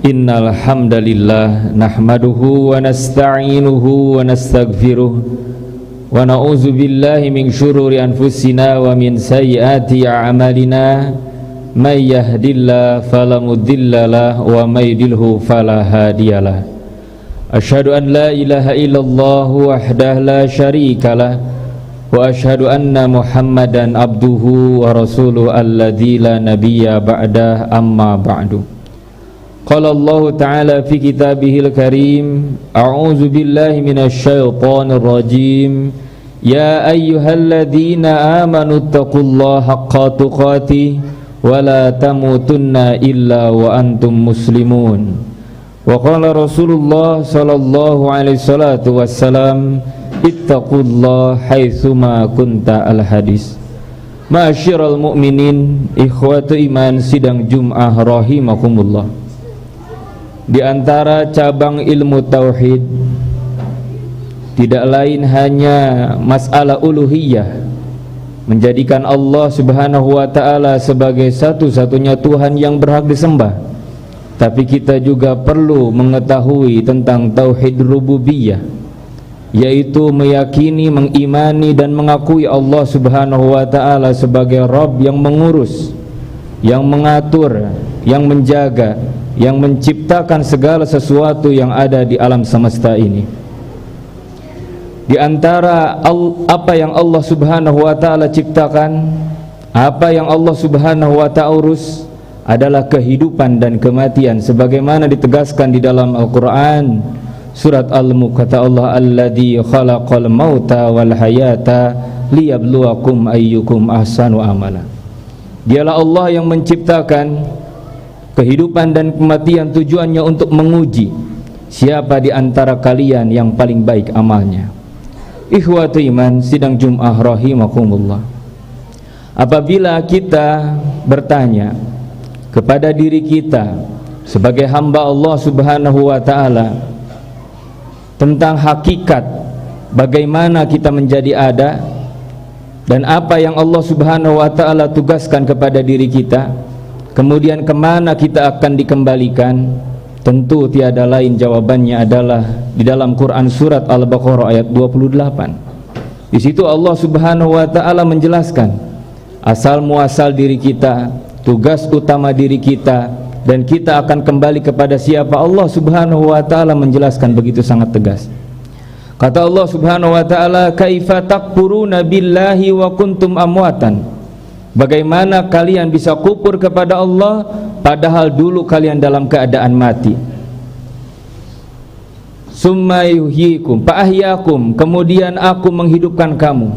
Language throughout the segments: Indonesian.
Innal hamdalillah nahmaduhu wa nasta'inuhu wa nastaghfiruh wa na'udzu billahi min syururi anfusina wa min sayyiati a'malina may yahdihillahu fala mudhillalah wa may yudlilhu fala hadiyalah. Asyhadu an la ilaha illallah wahdahu la syarikalah wa asyhadu anna Muhammadan abduhu wa rasuluhu alladzi la nabiyya ba'dah, amma ba'du. Qala Allah Ta'ala fi kitabihil karim, a'udzu billahi minasy syaithanir rajim. Ya ayyuhalladzina amanu taqullaha haqqa tuqatih wa la tamutunna illa wa antum muslimun. Wa qala Rasulullah sallallahu alaihi wasallam, ittaqullaha haitsuma kunta, al-hadis. Ma'asyiral mu'minin, ikhwatu iman sidang Jum'ah rahimakumullah. Di antara cabang ilmu tauhid tidak lain hanya masalah uluhiyah, menjadikan Allah Subhanahu wa ta'ala sebagai satu-satunya Tuhan yang berhak disembah. Tapi kita juga perlu mengetahui tentang tauhid rububiyah, yaitu meyakini, mengimani dan mengakui Allah Subhanahu wa ta'ala sebagai Rabb yang mengurus, yang mengatur, yang menjaga, yang menciptakan segala sesuatu yang ada di alam semesta ini. Di antara apa yang Allah Subhanahu wa ta'ala ciptakan, apa yang Allah Subhanahu wa ta'ala urus adalah kehidupan dan kematian, sebagaimana ditegaskan di dalam Al-Quran surat Al-Mulk, kata Allah, alladzi khalaqal mauta wal hayata liyabluwakum ayyukum ahsanu amala. Dialah Allah yang menciptakan kehidupan dan kematian, tujuannya untuk menguji siapa di antara kalian yang paling baik amalnya. Ikhwatu iman sidang Jum'ah rahimakumullah, apabila kita bertanya kepada diri kita sebagai hamba Allah Subhanahu wa ta'ala tentang hakikat bagaimana kita menjadi ada dan apa yang Allah Subhanahu wa ta'ala tugaskan kepada diri kita, kemudian kemana kita akan dikembalikan, tentu tiada lain jawabannya adalah di dalam Quran surat Al-Baqarah ayat 28. Di situ Allah Subhanahu wa ta'ala menjelaskan asal muasal diri kita, tugas utama diri kita, dan kita akan kembali kepada siapa. Allah Subhanahu wa ta'ala menjelaskan begitu sangat tegas. Kata Allah Subhanahu wa ta'ala, kaifa takfuruna billahi wa kuntum amwatan. Bagaimana kalian bisa kufur kepada Allah padahal dulu kalian dalam keadaan mati. Summa yuhyikum fa ahyakum, kemudian aku menghidupkan kamu.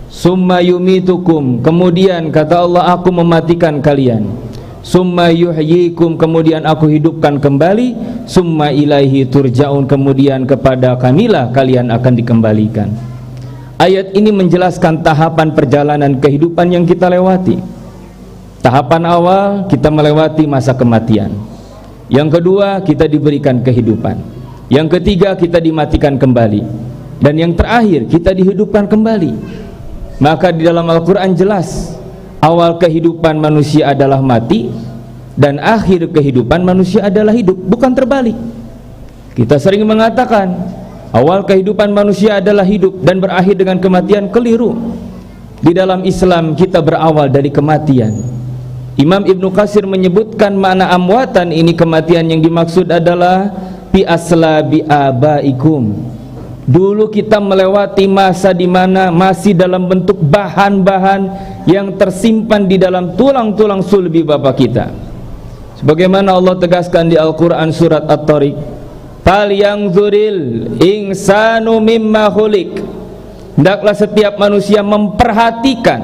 Summa yumitukum, kemudian kata Allah aku mematikan kalian. Summa yuhyikum, kemudian aku hidupkan kembali. Summa ilaihi turja'un, kemudian kepada kamilah kalian akan dikembalikan. Ayat ini menjelaskan tahapan perjalanan kehidupan yang kita lewati. Tahapan awal, kita melewati masa kematian. Yang kedua, kita diberikan kehidupan. Yang ketiga, kita dimatikan kembali. Dan yang terakhir, kita dihidupkan kembali. Maka di dalam Al-Quran jelas, awal kehidupan manusia adalah mati, dan akhir kehidupan manusia adalah hidup, bukan terbalik. Kita sering mengatakan awal kehidupan manusia adalah hidup dan berakhir dengan kematian. Keliru. Di dalam Islam kita berawal dari kematian. Imam Ibnu Katsir menyebutkan makna amwatan ini, kematian yang dimaksud adalah bi aslabi abaikum. Dulu kita melewati masa di mana masih dalam bentuk bahan-bahan yang tersimpan di dalam tulang-tulang sulbi bapak kita. Sebagaimana Allah tegaskan di Al-Quran surat At-Tariq, fal yanzuril insanu mimma khuliq. Hendaklah setiap manusia memperhatikan,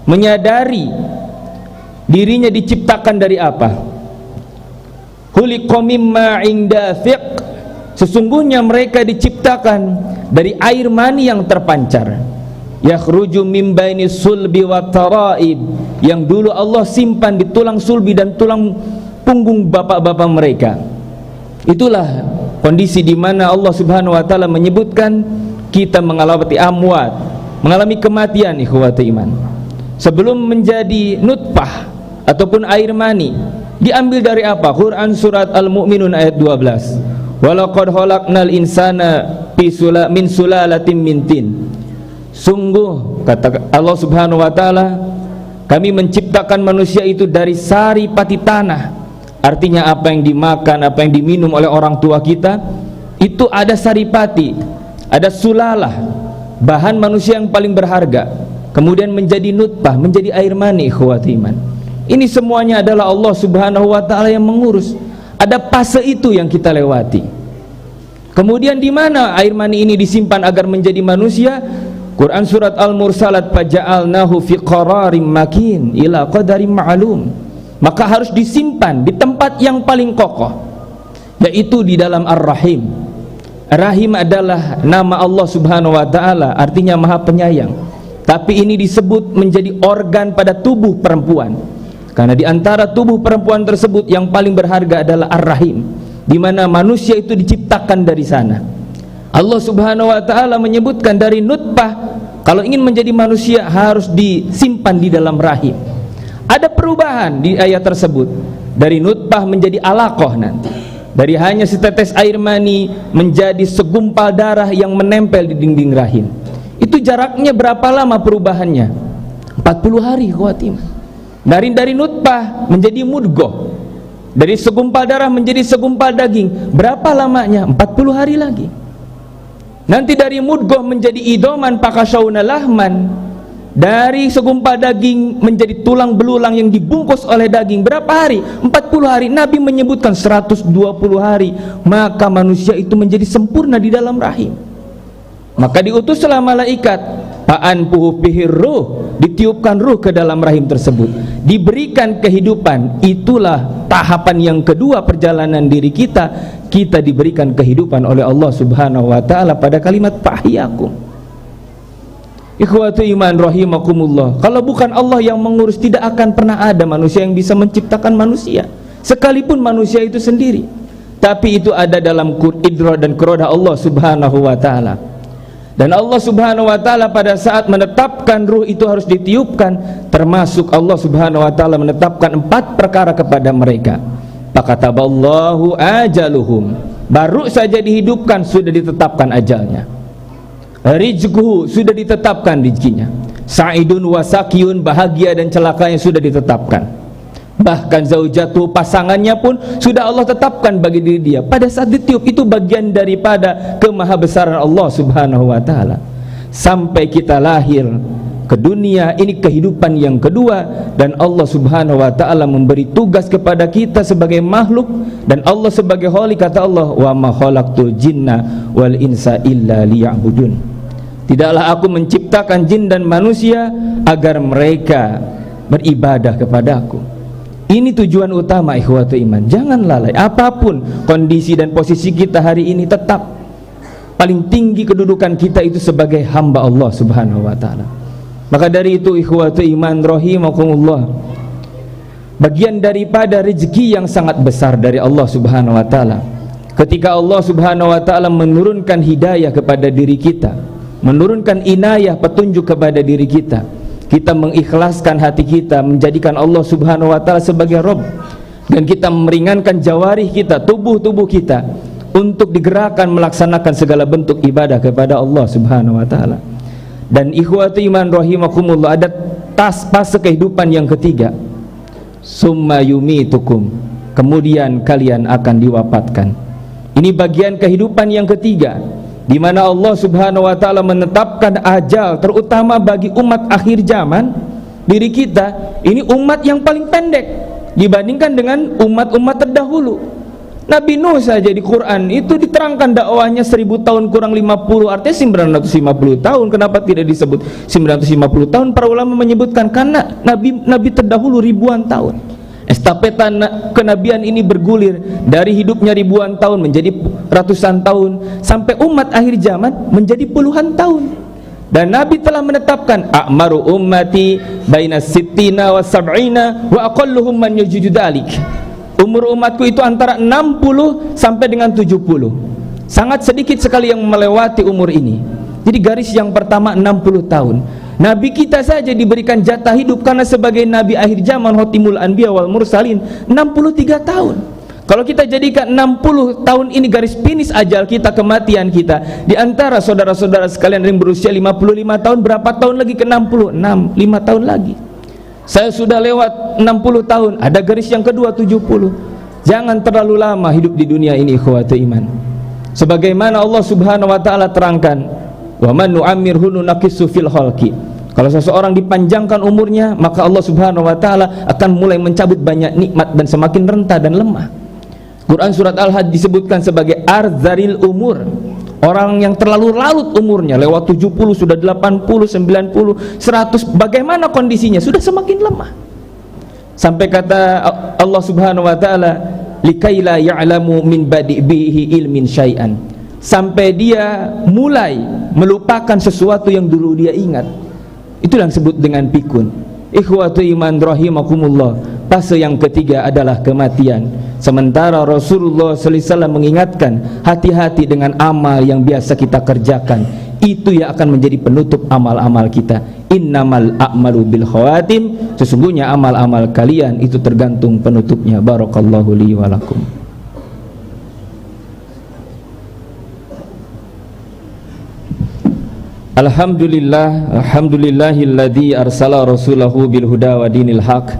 menyadari dirinya diciptakan dari apa. Khuliqa mimma indafiq, sesungguhnya mereka diciptakan dari air mani yang terpancar. Yakhruju min baini sulbi wa taraib, yang dulu Allah simpan di tulang sulbi dan tulang punggung bapak-bapak mereka. Itulah kondisi di mana Allah Subhanahu wa ta'ala menyebutkan kita mengalami amwat, mengalami kematian, ikhwati iman. Sebelum menjadi nutfah ataupun air mani, Diambil dari apa? Quran surat Al-Mu'minun ayat 12. Walaqad khalaqnal insana min sulalatin min tin. Sungguh kata Allah Subhanahu wa taala, kami menciptakan manusia itu dari sari pati tanah. Artinya apa yang dimakan, apa yang diminum oleh orang tua kita itu ada saripati, ada sulalah, bahan manusia yang paling berharga. Kemudian menjadi nutfah, menjadi air mani, ikhwati iman. Ini semuanya adalah Allah Subhanahu wa taala yang mengurus. Ada fase itu yang kita lewati. Kemudian di mana air mani ini disimpan agar menjadi manusia? Quran surat Al-Mursalat, faja'alnahu fi qararim makin ila qadarim ma'lum. Maka harus disimpan di tempat yang paling kokoh, yaitu di dalam Ar-Rahim. Rahim adalah nama Allah Subhanahu wa taala, artinya Maha Penyayang. Tapi ini disebut menjadi organ pada tubuh perempuan. Karena di antara tubuh perempuan tersebut yang paling berharga adalah Ar-Rahim, di mana manusia itu diciptakan dari sana. Allah Subhanahu wa taala menyebutkan dari nutfah, kalau ingin menjadi manusia harus disimpan di dalam rahim. Ada perubahan di ayat tersebut, dari nutfah menjadi alaqah nanti. Dari hanya setetes air mani menjadi segumpal darah yang menempel di dinding rahim. Itu jaraknya berapa lama perubahannya? 40 hari, khawatir. Dari nutfah menjadi mudghah, dari segumpal darah menjadi segumpal daging, berapa lamanya? 40 hari lagi. Nanti dari mudghah menjadi idoman pakasyauna lahman, dari segumpal daging menjadi tulang belulang yang dibungkus oleh daging, berapa hari? 40 hari. Nabi menyebutkan 120 hari, maka manusia itu menjadi sempurna di dalam rahim. Maka diutuslah malaikat, fa'anfuhu fihi ruh, ditiupkan ruh ke dalam rahim tersebut, diberikan kehidupan. Itulah tahapan yang kedua perjalanan diri kita. Kita diberikan kehidupan oleh Allah Subhanahu wa taala pada kalimat fahyakum. Ikhwatu iman rahimakumullah, kalau bukan Allah yang mengurus, tidak akan pernah ada manusia yang bisa menciptakan manusia, sekalipun manusia itu sendiri. Tapi itu ada dalam idra dan kuroda Allah Subhanahu wa taala. Dan Allah Subhanahu wa taala pada saat menetapkan ruh itu harus ditiupkan, termasuk Allah Subhanahu wa taala menetapkan 4 perkara kepada mereka. Fakataballahu ajaluhum, baru saja dihidupkan sudah ditetapkan ajalnya. Rizquhu, sudah ditetapkan rezekinya. Sa'idun wasaqiyun, bahagia dan celaka yang sudah ditetapkan. Bahkan zaujatu, pasangannya pun sudah Allah tetapkan bagi diri dia. Pada saat ditiup, itu bagian daripada kemahabesaran Allah Subhanahu wa taala. Sampai kita lahir ke dunia, ini kehidupan yang kedua, dan Allah Subhanahu wa taala memberi tugas kepada kita sebagai makhluk, dan Allah sebagai khaliq. Kata Allah, wa ma khalaqtul jinna wal insa illa liya'budun. Tidaklah aku menciptakan jin dan manusia agar mereka beribadah kepada aku. Ini tujuan utama, ikhwatu iman. Jangan lalai, apapun kondisi dan posisi kita hari ini, tetap paling tinggi kedudukan kita itu sebagai hamba Allah Subhanahu wa taala. Maka dari itu, ikhwatu iman rahimakumullah, bagian daripada rezeki yang sangat besar dari Allah Subhanahu wa taala, ketika Allah Subhanahu wa taala menurunkan hidayah kepada diri kita, menurunkan inayah, petunjuk kepada diri kita, kita mengikhlaskan hati kita, menjadikan Allah Subhanahu wa taala sebagai Rabb, dan kita meringankan jawarih kita, tubuh-tubuh kita, untuk digerakkan melaksanakan segala bentuk ibadah kepada Allah Subhanahu wa taala. Dan ikhwati iman rahimakumullah, ada fase kehidupan yang ketiga, summa yumitukum, kemudian kalian akan diwafatkan. Ini bagian kehidupan yang ketiga, di mana Allah Subhanahu wa taala menetapkan ajal, terutama bagi umat akhir zaman, diri kita ini umat yang paling pendek dibandingkan dengan umat-umat terdahulu. Nabi Nuh saja di Quran itu diterangkan dakwahnya 1000 tahun kurang 50, artinya 950 tahun. Kenapa tidak disebut 950 tahun? Para ulama menyebutkan karena nabi terdahulu ribuan tahun. Estafeta kenabian ini bergulir dari hidupnya ribuan tahun menjadi ratusan tahun, sampai umat akhir zaman menjadi puluhan tahun. Dan Nabi telah menetapkan a'maru ummati baina sittina wa sab'ina wa aqalluhum man yajudu dzalik. Umur umatku itu antara 60 sampai dengan 70. Sangat sedikit sekali yang melewati umur ini. Jadi garis yang pertama 60 tahun. Nabi kita saja diberikan jatah hidup karena sebagai nabi akhir zaman, Khotimul Anbiya wal Mursalin, 63 tahun. Kalau kita jadikan 60 tahun ini garis finish ajal kita, kematian kita, di antara saudara-saudara sekalian yang berusia 55 tahun, berapa tahun lagi ke 60? 5 tahun lagi. Saya sudah lewat 60 tahun, ada garis yang kedua 70. Jangan terlalu lama hidup di dunia ini, ikhwatu iman. Sebagaimana Allah Subhanahu wa taala terangkan, wa man nu'ammirhu nunaqissu fil khalqi. Kalau seseorang dipanjangkan umurnya, maka Allah Subhanahu wa taala akan mulai mencabut banyak nikmat dan semakin renta dan lemah. Quran surat Al-Hajj disebutkan sebagai arzaril umur, orang yang terlalu larut umurnya, lewat 70, sudah 80, 90, 100, bagaimana kondisinya? Sudah semakin lemah. Sampai kata Allah Subhanahu wa taala, likaila ya'lamu min badi'ihi ilmin syai'an, sampai dia mulai melupakan sesuatu yang dulu dia ingat. Itulah yang disebut dengan pikun. Ikhwatu iman rahimakumullah. Fase yang ketiga adalah kematian. Sementara Rasulullah sallallahu alaihi wasallam mengingatkan, hati-hati dengan amal yang biasa kita kerjakan. Itu yang akan menjadi penutup amal-amal kita. Innamal a'malu bil khawatim. Sesungguhnya amal-amal kalian itu tergantung penutupnya. Barakallahu li wa lakum. Alhamdulillah, alhamdulillahilladzi arsala rasulahu bil huda wa dinil haq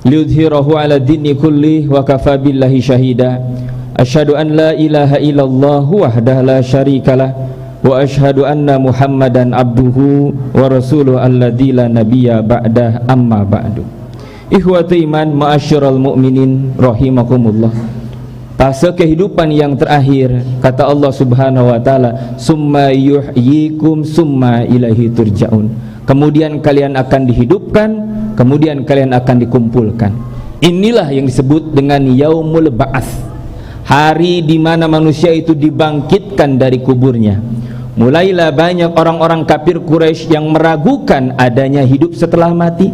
liyudhhirahu ala dini kulli wa kafa billahi syahida. Asyhadu an la ilaha illallah wahdahu la syarikalah wa asyhadu anna Muhammadan abduhu wa rasuluhu alladzi la nabiyya ba'dah, amma ba'du. Ikhwatu iman, ma'asyiral mu'minin rahimakumullah. Fase kehidupan yang terakhir, kata Allah Subhanahu wa taala, summa yuhyikum summa ilaihi turja'un. Kemudian kalian akan dihidupkan, kemudian kalian akan dikumpulkan. Inilah yang disebut dengan yaumul ba'ats, hari di mana manusia itu dibangkitkan dari kuburnya. Mulailah banyak orang-orang kafir Quraisy yang meragukan adanya hidup setelah mati.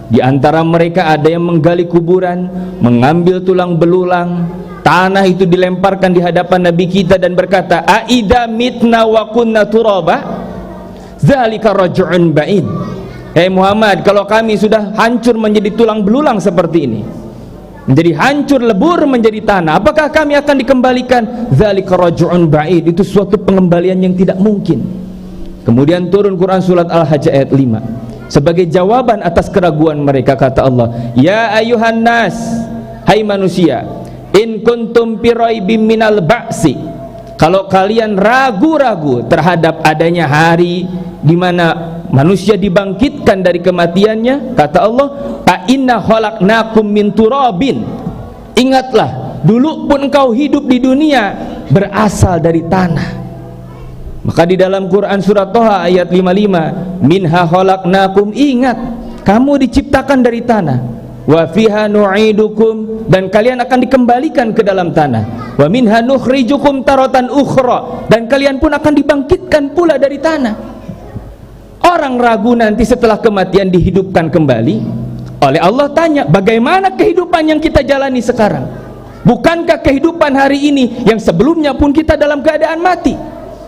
Di antara mereka ada yang menggali kuburan, mengambil tulang belulang, tanah itu dilemparkan di hadapan Nabi kita dan berkata, aida mitna wa kunna turaba zalika raj'un ba'id. Muhammad, kalau kami sudah hancur menjadi tulang belulang seperti ini, menjadi hancur lebur menjadi tanah, apakah kami akan dikembalikan? Zalika raj'un ba'id. Itu suatu pengembalian yang tidak mungkin. Kemudian turun Quran surat Al-Hajj ayat 5. Sebagai jawaban atas keraguan mereka, kata Allah, ya ayuhan nas, hai manusia, in kuntum fi raibim minal ba'si, kalau kalian ragu-ragu terhadap adanya hari di mana manusia dibangkitkan dari kematiannya, kata Allah, fa inna khalaqnakum min turabin. Ingatlah, dulu pun engkau hidup di dunia berasal dari tanah. Maka di dalam Quran surat Toha ayat 55, minha khalaqnakum, ingat kamu diciptakan dari tanah, wa fiha nu'idukum, dan kalian akan dikembalikan ke dalam tanah, wa minha nukhrijukum taratan ukhra, dan kalian pun akan dibangkitkan pula dari tanah. Orang ragu nanti setelah kematian dihidupkan kembali. Oleh Allah tanya, bagaimana kehidupan yang kita jalani sekarang? Bukankah kehidupan hari ini yang sebelumnya pun kita dalam keadaan mati?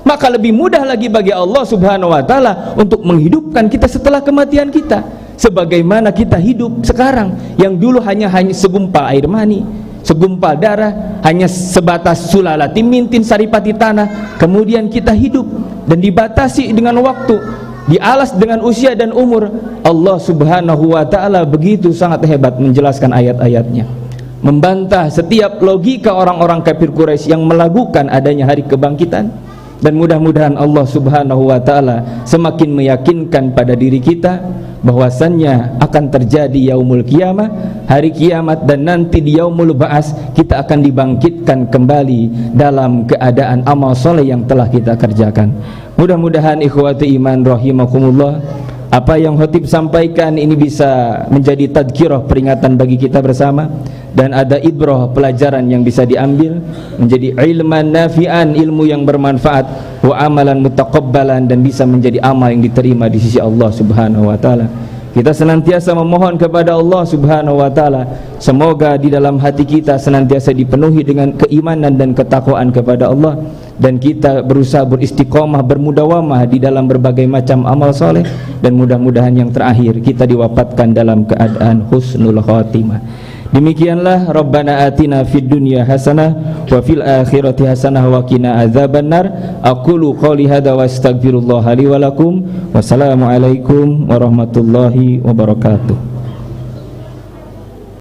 Maka lebih mudah lagi bagi Allah Subhanahu wa taala untuk menghidupkan kita setelah kematian kita, sebagaimana kita hidup sekarang, yang dulu hanya segumpal air mani, segumpal darah, hanya sebatas sulalati mintin saripati tanah. Kemudian kita hidup dan dibatasi dengan waktu, dialas dengan usia dan umur. Allah Subhanahu wa taala begitu sangat hebat menjelaskan ayat-ayatnya, membantah setiap logika orang-orang kafir Quraisy yang melakukan adanya hari kebangkitan. Dan mudah-mudahan Allah Subhanahu wa taala semakin meyakinkan pada diri kita bahwasannya akan terjadi yaumul qiyamah, hari kiamat, dan nanti di yaumul ba'ats kita akan dibangkitkan kembali dalam keadaan amal soleh yang telah kita kerjakan. Mudah-mudahan ikhwati iman rahimakumullah, apa yang khatib sampaikan ini bisa menjadi tadhkirah, peringatan bagi kita bersama, dan ada ibrah, pelajaran yang bisa diambil, menjadi ilman nafi'an, ilmu yang bermanfaat, wa amalan mutaqabbalan, dan bisa menjadi amal yang diterima di sisi Allah Subhanahu wa taala. Kita senantiasa memohon kepada Allah Subhanahu wa taala, semoga di dalam hati kita senantiasa dipenuhi dengan keimanan dan ketakwaan kepada Allah, dan kita berusaha beristiqomah, bermudawamah di dalam berbagai macam amal soleh, dan mudah-mudahan yang terakhir kita diwafatkan dalam keadaan husnul khatimah. Demikianlah, Rabbana atina fid dunya hasanah wa fil akhirati hasanah wa qina adzabannar. Aqulu qouli hadza wa astaghfirullah li wa lakum. Wassalamu alaikum warahmatullahi wabarakatuh.